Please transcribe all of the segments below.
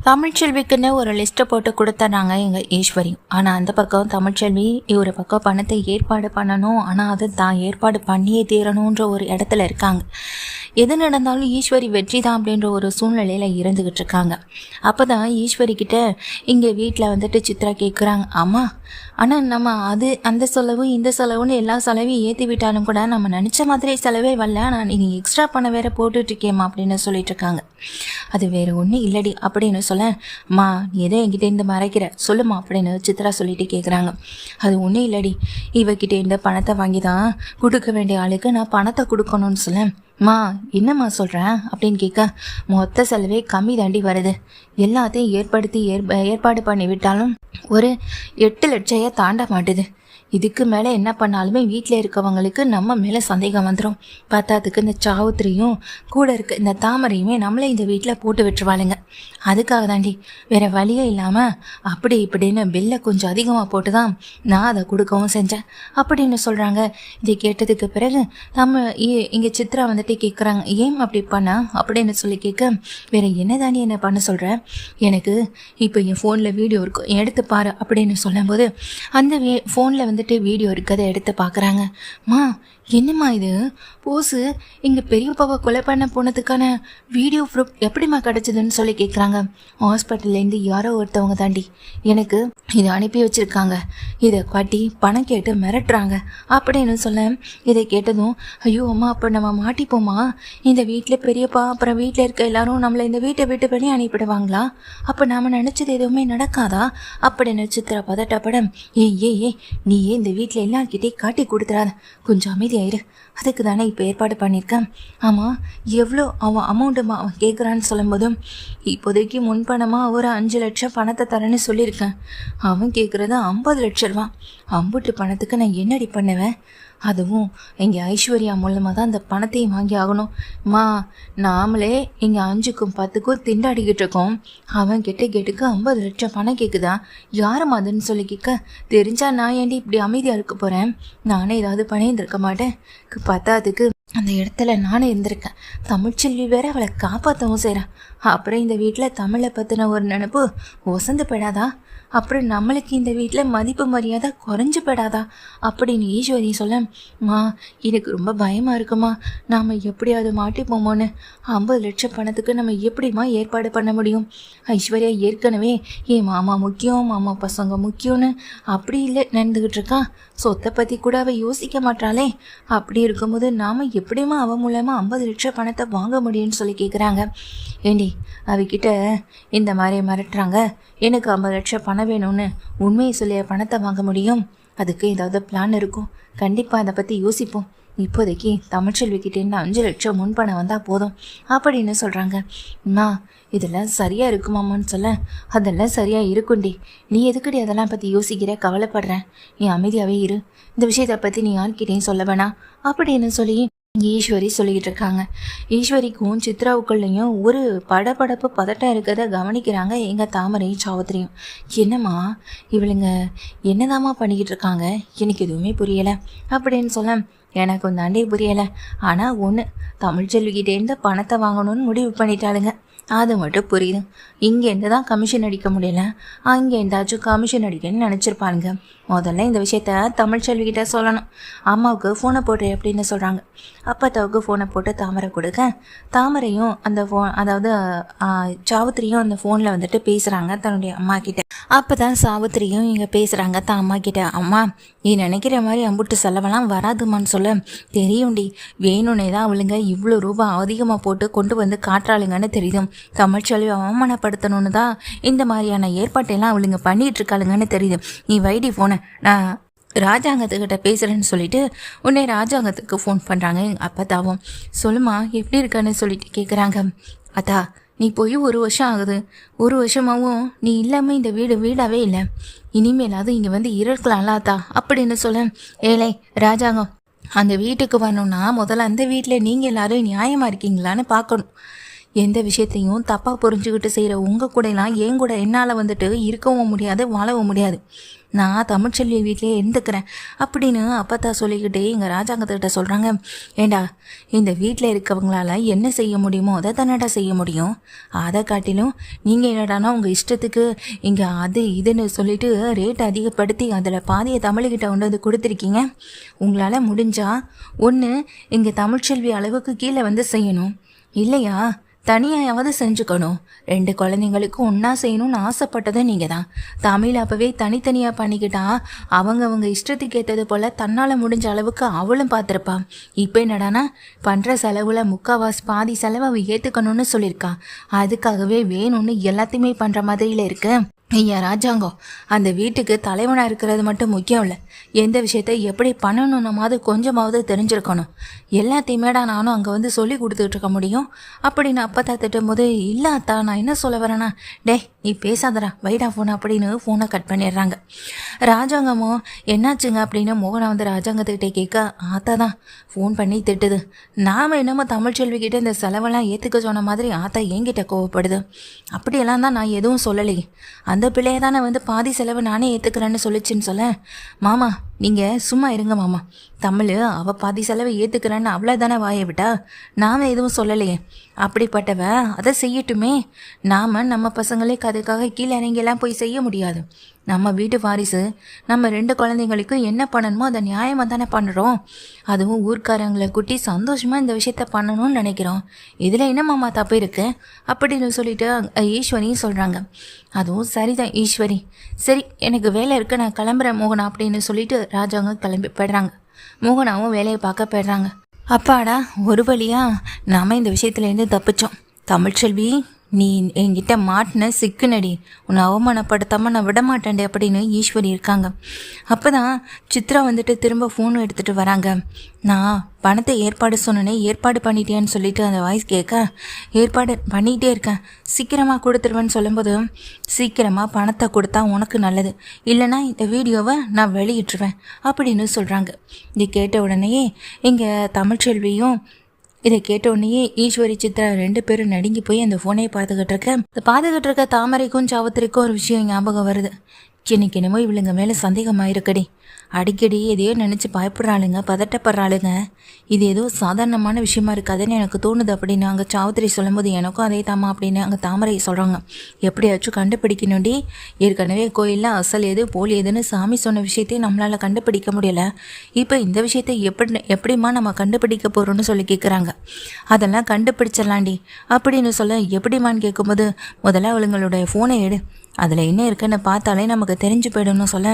தமிழ்ச்செல்விக்குன்னு ஒரு லிஸ்ட்டை போட்டு கொடுத்தாங்க எங்கள் ஈஸ்வரி. ஆனால் அந்த பக்கம் தமிழ்ச்செல்வி ஒரு பக்கம் பணத்தை ஏற்பாடு பண்ணணும், ஆனால் அது தான் ஏற்பாடு பண்ணியே தீரணுன்ற ஒரு இடத்துல இருக்காங்க. எது நடந்தாலும் ஈஸ்வரி வெற்றி தான் அப்படின்ற ஒரு சூழ்நிலையில் இருந்துக்கிட்டு இருக்காங்க. அப்போ தான் ஈஸ்வரி கிட்ட இங்கே வீட்டில் வந்துட்டு சித்ரா கேட்குறாங்க, அம்மா ஆனால் நம்ம அந்த செலவும் இந்த செலவுன்னு எல்லா செலவையும் ஏற்றி விட்டாலும் கூட நம்ம நினச்ச மாதிரி செலவே வரல, ஆனால் நீங்கள் எக்ஸ்ட்ரா பணம் வேறு போட்டுட்ருக்கேம்மா அப்படின்னு சொல்லிட்டு இருக்காங்க. அது வேறு ஒன்றும் இல்லடி அப்படின்னு சொல்ல, அம்மா நீ எதோ என்கிட்டேருந்து மறைக்கிற சொல்லுமா அப்படின்னு சித்ரா சொல்லிட்டு கேட்குறாங்க. அது ஒன்றும் இல்லடி, இவகிட்டேருந்து பணத்தை வாங்கி தான் கொடுக்க வேண்டிய ஆளுக்கு நான் பணத்தை கொடுக்கணும்னு சொல்ல, மா என்னம்மா சொல்கிறேன் அப்படின்னு கேட்க, மொத்த செலவே கம்மி தாண்டி வருது, எல்லாத்தையும் ஏற்பாடு பண்ணி விட்டாலும் ஒரு 8 லட்சம் தாண்ட மாட்டுது. இதுக்கு மேலே என்ன பண்ணாலுமே வீட்டில் இருக்கவங்களுக்கு நம்ம மேலே சந்தேகம் வந்துடும். பார்த்தாதுக்கு இந்த சாவுத்திரியும் கூட இருக்க இந்த தாமரையுமே நம்மளே இந்த வீட்டில் போட்டு விட்டுருவாளுங்க. அதுக்காக தாண்டி வேறு வழியே இல்லாமல் அப்படி இப்படின்னு பில்லை கொஞ்சம் அதிகமாக போட்டு தான் நான் அதை கொடுக்கவும் செஞ்சேன் அப்படின்னு சொல்கிறாங்க. இதை கேட்டதுக்கு பிறகு இங்கே சித்ரா வந்துட்டு கேட்குறாங்க, ஏன் அப்படி பண்ணா அப்படின்னு சொல்லி கேட்க, வேறு என்ன தாண்டி என்ன பண்ண சொல்கிறேன், எனக்கு இப்போ என் ஃபோனில் வீடியோ இருக்கும் எடுத்து பாரு அப்படின்னு சொல்லும்போது அந்த ஃபோனில் வந்துட்டு வீடியோ இருக்கதை எடுத்து பார்க்குறாங்க. மா என்னம்மா இது போஸு, இங்கே பெரியப்பாவை கொலை பண்ண போனதுக்கான வீடியோ ப்ரூஃப் எப்படிம்மா கிடச்சிதுன்னு சொல்லி கேட்குறாங்க. ஹாஸ்பிட்டல்லேருந்து யாரோ ஒருத்தவங்க தாண்டி எனக்கு இதை அனுப்பி வச்சுருக்காங்க, இதை காட்டி பணம் கேட்டு மிரட்டுறாங்க அப்படின்னு சொல்ல, இதை கேட்டதும் ஐயோ அம்மா அப்போ நம்ம மாட்டிப்போமா, இந்த வீட்டில் பெரியப்பா அப்புறம் வீட்டில் இருக்க எல்லாரும் நம்மளை இந்த வீட்டை விட்டு பண்ணி அனுப்பிடுவாங்களா, அப்போ நாம் நினச்சது எதுவுமே நடக்காதா அப்படின்னு சித்ரா பதட்டப்பட, ஏய் நீயே இந்த வீட்டில் எல்லார்கிட்டே காட்டி கொடுத்துறாத, கொஞ்சம் அமைதியாயிரு, அதுக்கு தானே இப்போ ஏற்பாடு பண்ணியிருக்கேன். ஆமாம் எவ்வளோ அவன் அமௌண்ட்டுமா அவன் கேட்குறான்னு சொல்லும்போதும், இப்போதைக்கு முன்பணமாக ஒரு 5 லட்சம் பணத்தை தரேன்னு சொல்லியிருக்கேன், அவன் கேட்குறது 50 லட்சம் ரூபா. அம்புட்டு பணத்துக்கு நான் என்னடி பண்ணுவேன், அதுவும் இங்கே ஐஸ்வர்யா மூலமாக தான் அந்த பணத்தையும் வாங்கி ஆகணும். மா நாமளே இங்கே 5க்கும் 10க்கும் திண்டாடிக்கிட்டு இருக்கோம், அவன் கேட்டுக்கு 50 லட்சம் பணம் கேட்குதா, யாரும் அதுன்னு சொல்லி கேட்க, தெரிஞ்சா நான் ஏண்டி இப்படி அமைதியாக இருக்க போகிறேன், நானே ஏதாவது பண்ணியிருந்திருக்க மாட்டேன், பத்தாதுக்கு அந்த இடத்துல நானே இருந்திருக்கேன், தமிழ்ச்செல்வி வேற அவளை காப்பாற்றவும் செய்கிறேன், அப்புறம் இந்த வீட்டில் தமிழை பற்றின ஒரு நினைப்பு ஒசந்து போயிடாதா, அப்புறம் நம்மளுக்கு இந்த வீட்டில் மதிப்பு மரியாதை குறைஞ்சு போயிடாதா அப்படின்னு ஈஸ்வரி சொல்ல, மா எனக்கு ரொம்ப பயமாக இருக்குமா, நாம் எப்படியாவது மாட்டிப்போமோன்னு, 50 லட்சம் பணத்துக்கு நம்ம எப்படிமா ஏற்பாடு பண்ண முடியும், ஐஸ்வர்யா ஏற்கனவே என் மாமா முக்கியம், மாமா பசங்க முக்கியம்னு அப்படி இல்லை நடந்துக்கிட்டு இருக்கா, சொத்தை பற்றி கூட அவள் யோசிக்க மாட்டாளே, அப்படி இருக்கும்போது நாம் எப்படிமா அவன் மூலமாக 50 லட்சம் பணத்தை வாங்க முடியும்னு சொல்லி கேட்குறாங்க. ஏண்டி அவகிட்ட இந்த மாதிரி மிரட்டுறாங்க, எனக்கு 50 லட்சம் பணம் வேணும்னு உண்மையை சொல்லிய பணத்தை வாங்க முடியும், அதுக்கு ஏதாவது பிளான் இருக்கும், கண்டிப்பாக அதை பற்றி யோசிப்போம், இப்போதைக்கு தமிழ்ச்செல்விக்கிட்டேருந்து 5 லட்சம் முன்பணம் வந்தால் போதும் அப்படின்னு சொல்கிறாங்க. அம்மா இதெல்லாம் சரியாக இருக்குமாம்மான்னு சொல்ல, அதெல்லாம் சரியாக இருக்குண்டி, நீ எதுக்கடி அதெல்லாம் பற்றி யோசிக்கிற, கவலைப்படுறேன், நீ அமைதியாகவே இரு, இந்த விஷயத்தை பற்றி நீ யார்கிட்டையும் சொல்ல வேணாம் அப்படின்னு சொல்லி ஈஸ்வரி சொல்லிக்கிட்டு இருக்காங்க. ஈஸ்வரிக்கும் சித்ராவுக்குள்ளேயும் ஒரு படபடப்பு பதட்டம் இருக்கிறத கவனிக்கிறாங்க எங்கள் தாமரையும் சாவத்திரியும். என்னம்மா இவளுங்க என்னதாம்மா பண்ணிக்கிட்டு இருக்காங்க, எனக்கு எதுவுமே புரியலை அப்படின்னு சொல்ல, எனக்கு தாண்டே புரியலை, ஆனால் ஒன்று தமிழ்ச்செல்விக்கிட்டேருந்து பணத்தை வாங்கணும்னு முடிவு பண்ணிட்டாளுங்க, அது மட்டும் புரியுது, இங்கேருந்து தான் கமிஷன் அடிக்க முடியல, அங்கே எந்தாச்சும் கமிஷன் அடிக்கணும்னு நினச்சிருப்பானுங்க, முதல்ல இந்த விஷயத்த தமிழ்ச்செல்விக்கிட்ட சொல்லணும், அம்மாவுக்கு ஃபோனை போட்டு அப்படின்னு சொல்கிறாங்க. அப்பத்தாவுக்கு ஃபோனை போட்டு தாமரை கொடுக்க, தாமரையும் அந்த அதாவது சாவித்திரியும் அந்த ஃபோனில் வந்துட்டு பேசுகிறாங்க தன்னுடைய அம்மா கிட்ட. அப்போ தான் சாவித்திரியும் இங்கே பேசுகிறாங்க தான் அம்மா கிட்ட, அம்மா நீ நினைக்கிற மாதிரி அம்புட்டு செலவெல்லாம் வராதுமான்னு சொல்ல, தெரியும்டி வேணும்னே தான் அவளுங்க இவ்வளோ ரூபா அதிகமாக போட்டு கொண்டு வந்து காட்டுறாளுங்கன்னு தெரியும், தமிழ்ச்செல்வி அவமானப்படுத்தணும்னு தான் இந்த மாதிரியான ஏற்பாட்டெல்லாம் அவளுங்க பண்ணிகிட்டு இருக்காளுங்கன்னு தெரியுது, நீ வைடி ஃபோனை, நான் ராஜாங்கத்துக்கிட்ட பேசுகிறேன்னு சொல்லிட்டு உடனே ராஜாங்கத்துக்கு ஃபோன் பண்ணுறாங்க எங்கள் அப்பத்தாவும். சொல்லுமா எப்படி இருக்கான்னு சொல்லிட்டு கேட்குறாங்க. அத்தா நீ போய் 1 வருஷம் ஆகுது, 1 வருஷமாகவும் நீ இல்லாமல் இந்த வீடாகவே இல்லை, இனிமேலாவது இங்கே வந்து இருக்கலாம்ல அத்தா அப்படின்னு சொல்ல, ஏலே ராஜாங்கம் அந்த வீட்டுக்கு வரணும்னா முதல்ல அந்த வீட்டில் நீங்கள் எல்லோரும் நியாயமாக இருக்கீங்களான்னு பார்க்கணும், எந்த விஷயத்தையும் தப்பாக புரிஞ்சுக்கிட்டு செய்கிற உங்கள் கூடலாம் என் கூட என்னால் வந்துட்டு இருக்கவும் முடியாது வாழவும் முடியாது, நான் தமிழ்ச்செல்வி வீட்டிலே இருந்துக்கிறேன் அப்படின்னு அப்பத்தா சொல்லிக்கிட்டே எங்கள் ராஜாங்கத்துக்கிட்ட சொல்கிறாங்க. ஏண்டா இந்த வீட்டில் இருக்கவங்களால என்ன செய்ய முடியுமோ அதை தானடா செய்ய முடியும். அதை காட்டிலும் நீங்கள் என்னடானா உங்கள் இஷ்டத்துக்கு இங்கே அது இதுன்னு சொல்லிட்டு ரேட் அதிகப்படுத்தி அதில் பாதியை தமிழ்கிட்ட கொண்டு வந்து கொடுத்துருக்கீங்க. உங்களால் முடிஞ்சா ஒன்று இங்கே தமிழ்ச்செல்வி அளவுக்கு கீழே வந்து செய்யணும், இல்லையா தனியாவது செஞ்சுக்கணும். 2 குழந்தைங்களுக்கும் ஒன்றா செய்யணும்னு ஆசைப்பட்டதை நீங்கள் தான். தமிழ் அப்போவே தனித்தனியாக பண்ணிக்கிட்டா அவங்க இஷ்டத்துக்கு ஏற்றது போல் தன்னால் முடிஞ்ச அளவுக்கு அவளும் பார்த்துருப்பான். இப்போ என்னடானா பண்ணுற செலவில் பாதி செலவை அவள் ஏற்றுக்கணும்னு சொல்லியிருக்கா. அதுக்காகவே வேணும்னு எல்லாத்தையுமே பண்ணுற மாதிரியில் இருக்கு. ஐயா ராஜாங்கம், அந்த வீட்டுக்கு தலைவனாக இருக்கிறது மட்டும் முக்கியம் இல்லை, எந்த விஷயத்த எப்படி பண்ணணும்னமாவது கொஞ்சமாவது தெரிஞ்சிருக்கணும். எல்லாத்தையுமேடா நானும் அங்கே வந்து சொல்லி கொடுத்துட்டு இருக்க முடியும் அப்படின்னு அப்பத்தா திட்டும் போது, இல்லை அத்தா நான் என்ன சொல்ல வரேன்னா, நீ பேசாதடா வைடா ஃபோன் அப்படின்னு ஃபோனை கட் பண்ணிடுறாங்க. ராஜாங்கமோ என்னாச்சுங்க அப்படின்னு மோகனா வந்து ராஜாங்கத்துக்கிட்டே கேட்க, ஆத்தா தான் ஃபோன் பண்ணி திட்டுது. நாம் என்னமோ தமிழ்ச்செல்விக்கிட்ட இந்த செலவெல்லாம் ஏற்றுக்க சொன்ன மாதிரி ஆத்தா என்கிட்ட கோவப்படுது. அப்படியெல்லாம் தான் நான் எதுவும் சொல்லலையே, அந்த பிள்ளையை தானே வந்து பாதி செலவு நானே ஏற்றுக்கிறேன்னு சொல்லிச்சின்னு சொல்ல. மாமா நீங்கள் சும்மா இருங்க மாமா, தமிழ் அவள் பாதி செலவை ஏற்றுக்கிறேன்னு அவ்வளோ தானே வாயை விட்டா, நாம் எதுவும் சொல்லலையே. அப்படிப்பட்டவ அதை செய்யட்டுமே. நாம் நம்ம பசங்களே அதுக்காக கீழே இறங்கியெல்லாம் போய் செய்ய முடியாது. நம்ம வீட்டு வாரிசு, நம்ம 2 குழந்தைங்களுக்கும் என்ன பண்ணணுமோ அதை நியாயமாக தானே பண்ணுறோம். அதுவும் ஊர்க்காரங்களை கூட்டி சந்தோஷமாக இந்த விஷயத்த பண்ணணும்னு நினைக்கிறோம். இதில் என்ன மாமா தப்பு இருக்கு அப்படின்னு சொல்லிட்டு ஈஸ்வரியும் சொல்கிறாங்க. அதுவும் சரிதான் ஈஸ்வரி, சரி எனக்கு வேலை இருக்கு நான் கிளம்புறேன் மோகனா அப்படின்னு சொல்லிட்டு ராஜாங்க கிளம்பி போயிடுறாங்க. மோகனாவும் வேலையை பார்க்க போயிடுறாங்க. அப்பாடா ஒரு வழியா நாம இந்த விஷயத்துலேருந்து தப்பிச்சோம். தமிழ்ச்செல்வி நீ என்கிட்ட மாட்டின சிக்குனடி, உன்னை அவமானப்படுத்தாமல் நான் விட மாட்டேன்டே அப்படின்னு ஈஸ்வரி இருக்காங்க. அப்போ தான் சித்ரா வந்துட்டு திரும்ப ஃபோன் எடுத்துகிட்டு வராங்க. நான் பணத்தை ஏற்பாடு சொன்னேனே, ஏற்பாடு பண்ணிட்டேன்னு சொல்லிட்டு அந்த வாய்ஸ் கேட்க, ஏற்பாடு பண்ணிகிட்டே இருக்கேன் சீக்கிரமாக கொடுத்துருவேன்னு சொல்லும்போது, சீக்கிரமாக பணத்தை கொடுத்தா உனக்கு நல்லது, இல்லைனா இந்த வீடியோவை நான் வெளியிட்டுருவேன் அப்படின்னு சொல்கிறாங்க. இது கேட்ட உடனேயே இங்கே தமிழ்ச்செல்வியும் இதை கேட்டோடனேயே ஈஸ்வரி சித்ரா 2 பேரும் நடுங்கி போய் அந்த ஃபோனை பார்த்துக்கிட்டு இருக்க தாமரைக்கும் சாவத்திரிக்கும் ஒரு விஷயம் ஞாபகம் வருது. இன்னைக்கு என்னமோ இவளுங்க மேலே சந்தேகமாயிருக்கடி. அடிக்கடி எதையோ நினச்சி பயப்படுறாளுங்க, பதட்டப்படுறாளுங்க. இது ஏதோ சாதாரணமான விஷயமா இருக்காதுன்னு எனக்கு தோணுது அப்படின்னு அங்கே சாவத்திரி சொல்லும்போது, எனக்கும் அதே தாமா அப்படின்னு அங்கே தாமரை சொல்கிறாங்க. எப்படியாச்சும் கண்டுபிடிக்கணும்டி. ஏற்கனவே கோயிலில் அசல் எது போலி எதுன்னு சாமி சொன்ன விஷயத்தையும் நம்மளால் கண்டுபிடிக்க முடியலை. இப்போ இந்த விஷயத்தை எப்படிமா நம்ம கண்டுபிடிக்க போகிறோன்னு சொல்லி கேட்குறாங்க. அதெல்லாம் கண்டுபிடிச்சிடலாண்டி அப்படின்னு சொல்ல, எப்படிமான்னு கேட்கும்போது, முதல்ல அவளுங்களுடைய ஃபோனை எடு, அதில் என்ன இருக்குன்னு பார்த்தாலே நமக்கு தெரிஞ்சு போயிடும்னு சொல்ல,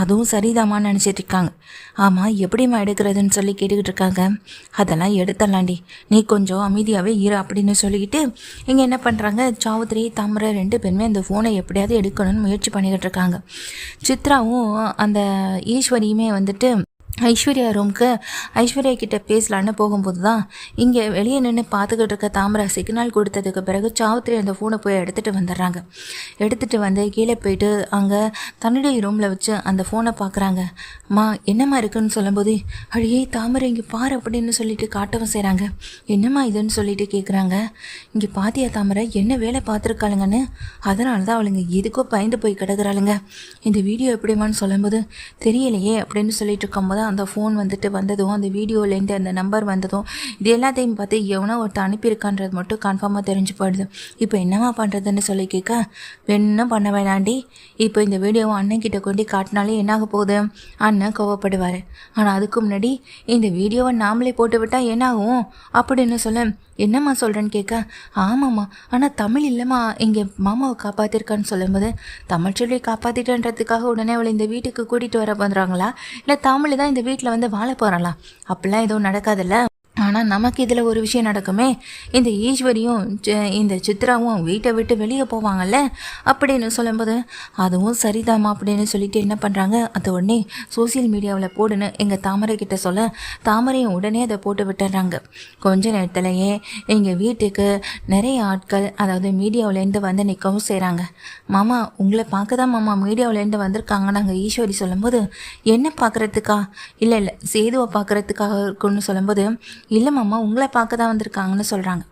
அதுவும் சரிதாமான்னு நினச்சிட்டு இருக்காங்க. ஆமாம் எப்படிம்மா எடுக்கிறதுன்னு சொல்லி கேட்டுக்கிட்டு இருக்காங்க. அதெல்லாம் எடுத்துடலாண்டி, நீ கொஞ்சம் அமைதியாகவே இரு அப்படின்னு சொல்லிக்கிட்டு இங்கே என்ன பண்ணுறாங்க, சாவுத்திரி தாமரை 2 பேருமே அந்த ஃபோனை எப்படியாவது எடுக்கணும்னு முயற்சி பண்ணிக்கிட்டு இருக்காங்க. சித்ராவும் அந்த ஈஸ்வரியுமே வந்துட்டு ஐஸ்வர்யா ரூமுக்கு ஐஸ்வர்யா கிட்ட பேசலான்னு போகும்போது தான் இங்கே வெளியே நின்று பார்த்துக்கிட்டு இருக்க தாமரை சிக்னல் கொடுத்ததுக்கு பிறகு சாவுத்திரி அந்த ஃபோனை போய் எடுத்துகிட்டு வந்துடுறாங்க. எடுத்துகிட்டு வந்து கீழே போயிட்டு அங்கே தன்னுடைய ரூமில் வச்சு அந்த ஃபோனை பார்க்குறாங்க. அம்மா என்னம்மா இருக்குன்னு சொல்லும்போது, அழியே தாமரை இங்கே பாரு அப்படின்னு சொல்லிட்டு காட்டவும் செய்கிறாங்க. என்னம்மா இதுன்னு சொல்லிட்டு கேட்குறாங்க. இங்கே பாத்தியா தாமரை என்ன வேலை பார்த்துருக்காளுங்கன்னு, அதனால தான் அவளுங்க எதுக்கோ பயந்து போய் கிடக்குறாளுங்க. இந்த வீடியோ எப்படிமான்னு சொல்லும்போது, தெரியலையே அப்படின்னு சொல்லிட்டு இருக்கும்போது அந்த ஃபோன் வந்துட்டு வந்ததும், அந்த வீடியோலேருந்து அந்த நம்பர் வந்ததும், இது எல்லாத்தையும் பார்த்து எவனோ ஒருத்தர் அனுப்பியிருக்கான்றது மட்டும் கன்ஃபார்மாக தெரிஞ்சு போயிடுது. இப்போ என்னம்மா பண்ணுறதுன்னு சொல்லி கேட்க, வேணும் பண்ண வேணாண்டி, இப்போ இந்த வீடியோவை அண்ணன்கிட்ட கொண்டு காட்டினாலே என்னாக போகுது, அண்ணன் கோவப்படுவார். ஆனால் அதுக்கு முன்னாடி இந்த வீடியோவை நாமளே போட்டு விட்டால் என்னாகும் அப்படின்னு சொல்ல, என்னம்மா சொல்கிறேன்னு கேட்க, ஆமாம்மா ஆனால் தமிழ் இல்லைம்மா இங்கே மாமாவை காப்பாற்றிருக்கான்னு சொல்லும்போது, தமிழ்ச்செல்வியை காப்பாற்றிட்டன்றதுக்காக உடனே அவளை இந்த வீட்டுக்கு கூட்டிகிட்டு வர பண்ணுறாங்களா, இல்லை தமிழ் தான் இந்த வீட்டில் வந்து வாழ போகிறாளா? அப்படிலாம் எதுவும் நடக்காதுல்ல. ஆனால் நமக்கு இதில் ஒரு விஷயம் நடக்குமே, இந்த ஈஸ்வரியும் இந்த சித்ராவும் வீட்டை விட்டு வெளியே போவாங்கல்ல அப்படின்னு சொல்லும்போது, அதுவும் சரிதாம்மா அப்படின்னு சொல்லிட்டு என்ன பண்ணுறாங்க, அதை உடனே சோசியல் மீடியாவில் போடுன்னு எங்கள் தாமரை கிட்ட சொல்ல, தாமரையும் உடனே அதை போட்டு விட்டுறாங்க. கொஞ்ச நேரத்திலேயே எங்கள் வீட்டுக்கு நிறைய ஆட்கள், அதாவது மீடியாவிலேருந்து வந்து நிற்கவும் செய்கிறாங்க. மாமா உங்களை பார்க்க தான் மாமா மீடியாவிலேருந்து வந்திருக்காங்க நாங்கள் ஈஸ்வரி சொல்லும்போது, என்ன பார்க்குறதுக்கா, இல்லை சேதுவை பார்க்குறதுக்காக இருக்குன்னு சொல்லும்போது, இல்லை மாமா உங்களை பார்க்க தான் வந்திருக்காங்கன்னு சொல்கிறாங்க.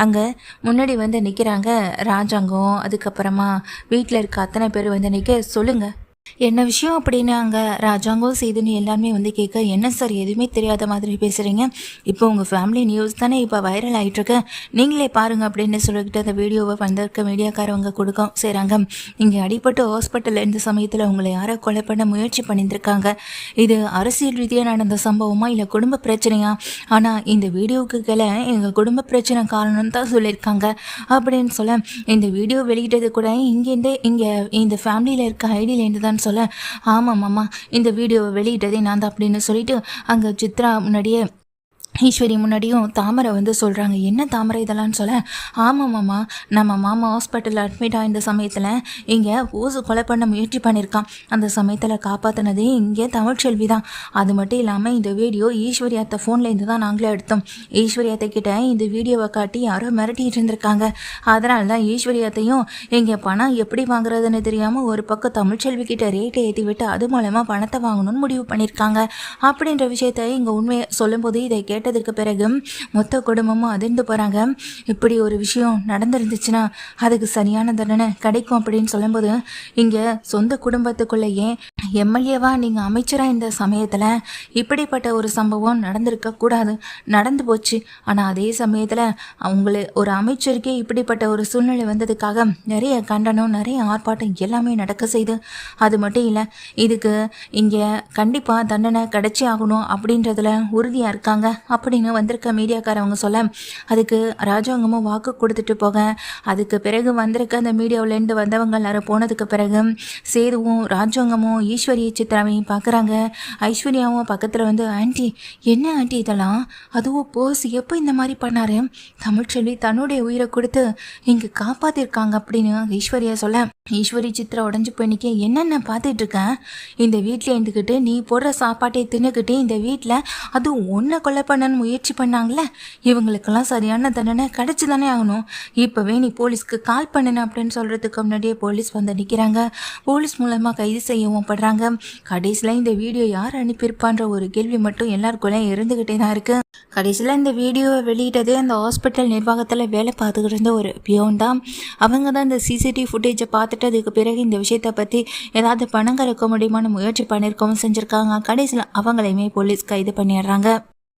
அங்கே முன்னாடி வந்து நிற்கிறாங்க ராஜாங்கம். அதுக்கப்புறமா வீட்டில் இருக்க அத்தனை பேர் வந்து நிற்க, சொல்லுங்கள் என்ன விஷயம் அப்படின்னு அங்கே ராஜாங்கம் செய்துன்னு எல்லாருமே வந்து கேட்க, என்ன சார் எதுவுமே தெரியாத மாதிரி பேசுகிறீங்க, இப்போ உங்கள் ஃபேமிலி நியூஸ் தானே இப்போ வைரல் ஆகிட்டுருக்கு, நீங்களே பாருங்கள் அப்படின்னு சொல்லிக்கிட்டு அந்த வீடியோவை வந்திருக்க மீடியாக்காரவங்க கொடுக்க செய்கிறாங்க. இங்கே அடிபட்டு ஹாஸ்பிட்டலில் இருந்த சமயத்தில் உங்களை யாரோ கொலை பண்ண முயற்சி பண்ணியிருக்காங்க. இது அரசியல் ரீதியாக நடந்த சம்பவமா இல்லை குடும்ப பிரச்சனையா? ஆனால் இந்த வீடியோவுக்கு கீழே எங்கள் குடும்ப பிரச்சனை காரணம்னு தான் சொல்லியிருக்காங்க அப்படின்னு சொல்ல, இந்த வீடியோ வெளியிட்டது கூட இங்கே இந்த ஃபேமிலியில் இருக்க ஐடியிலேருந்து தான் சொல்ல, ஆமாம் மாமா இந்த வீடியோவை வெளியிட்டதே நான் தான் அப்படின்னு சொல்லிட்டு அங்கே சித்ரா முன்னாடியே ஈஸ்வரி முன்னாடியும் தாமரை வந்து சொல்கிறாங்க. என்ன தாமரை இதெல்லாம் சொல்ல, ஆமாம் மாமா நம்ம மாமா ஹாஸ்பிட்டலில் அட்மிட் ஆகிருந்த சமயத்தில் இங்கே ஊசு கொலை பண்ண முயற்சி பண்ணியிருக்கான். அந்த சமயத்தில் காப்பாற்றினதே இங்கே தமிழ்ச்செல்வி தான். அது மட்டும் இல்லாமல் இந்த வீடியோ ஈஸ்வரி அத்தை ஃபோன்லேருந்து தான் நாங்களே எடுத்தோம். ஈஸ்வரி அத்தை கிட்ட இந்த வீடியோவை காட்டி யாரோ மிரட்டிட்டு இருந்திருக்காங்க. அதனால தான் ஈஸ்வரி அத்தையும் இங்கே பணம் எப்படி வாங்குறதுன்னு தெரியாமல் ஒரு பக்கம் தமிழ்ச்செல்வி கிட்ட ரேட்டை ஏற்றி விட்டு அது மூலமாக பணத்தை வாங்கணும்னு முடிவு பண்ணியிருக்காங்க அப்படின்ற விஷயத்தை இங்கே உண்மையை சொல்லும்போது இதை கேட்டதுக்கு பிறகு மொத்த குடும்பமும் அதிர்ந்து போகிறாங்க. இப்படி ஒரு விஷயம் நடந்துருந்துச்சுன்னா அதுக்கு சரியான தண்டனை கிடைக்கும் அப்படின்னு சொல்லும்போது, இங்கே சொந்த குடும்பத்துக்குள்ளேயே எம்எல்ஏவா நீங்கள் அமைச்சராக இந்த சமயத்தில் இப்படிப்பட்ட ஒரு சம்பவம் நடந்திருக்க கூடாது, நடந்து போச்சு. ஆனால் அதே சமயத்தில் அவங்கள ஒரு அமைச்சருக்கே இப்படிப்பட்ட ஒரு சூழ்நிலை வந்ததுக்காக நிறைய கண்டனம் நிறைய ஆர்ப்பாட்டம் எல்லாமே நடக்க செய்து, அது மட்டும் இல்லை இதுக்கு இங்கே கண்டிப்பாக தண்டனை கிடைச்சி ஆகணும் அப்படின்றதுல உறுதியாக இருக்காங்க அப்படின்னு வந்திருக்க மீடியாக்காரவங்க சொல்ல, அதுக்கு ராஜாங்கமும் வாக்கு கொடுத்துட்டு போக, அதுக்கு பிறகு வந்திருக்க அந்த மீடியாவிலேருந்து வந்தவங்க எல்லாரும் போனதுக்கு பிறகு சேதுவும் ராஜாங்கமும் ஈஸ்வரி சித்ராவையும் பார்க்குறாங்க. ஐஸ்வர்யாவும் பக்கத்தில் வந்து, ஆண்டி என்ன ஆண்டி இதெல்லாம், அதுவும் போஸ் எப்போ இந்த மாதிரி பண்ணாரு, தமிழ்ச்செல்வி தன்னுடைய உயிரை கொடுத்து இங்கே காப்பாற்றிருக்காங்க அப்படின்னு ஈஸ்வரியா சொல்ல, ஈஸ்வரி சித்ரா உடஞ்சி போய் நிற்க, என்னென்ன பார்த்துட்டு இருக்கேன், இந்த வீட்டில் இருந்துக்கிட்டு நீ போடுற சாப்பாட்டை தின்னுக்கிட்டு இந்த வீட்டில் அதுவும் ஒன்றை கொலை பண்ணணும்னு முயற்சி பண்ணாங்களே, இவங்களுக்கெல்லாம் சரியான தண்டனை கிடச்சி தானே ஆகணும். இப்போவே நீ போலீஸ்க்கு கால் பண்ணுன அப்படின்னு சொல்கிறதுக்கு முன்னாடியே போலீஸ் வந்து நிற்கிறாங்க. போலீஸ் மூலமாக கைது செய்யவும் படுறாங்க. கடைசியில் இந்த வீடியோ யார் அனுப்பியிருப்பான்ற ஒரு கேள்வி மட்டும் எல்லாருக்குள்ளே இருந்துக்கிட்டே தான் இருக்குது. கடைசியில் இந்த வீடியோவை வெளியிட்டதே அந்த ஹாஸ்பிட்டல் நிர்வாகத்தில் வேலை பார்த்துக்கிட்டு இருந்த ஒரு பியோன் தான். அவங்க தான் இந்த சிசிடிவி ஃபுட்டேஜை பார்த்துட்டு அதுக்கு பிறகு இந்த விஷயத்தை பற்றி ஏதாவது பணம் கறக்க முடியுமான்னு முயற்சி பண்ணியிருக்கவும் செஞ்சுருக்காங்க. கடைசியில் அவங்களையுமே போலீஸ் கைது பண்ணிடுறாங்க.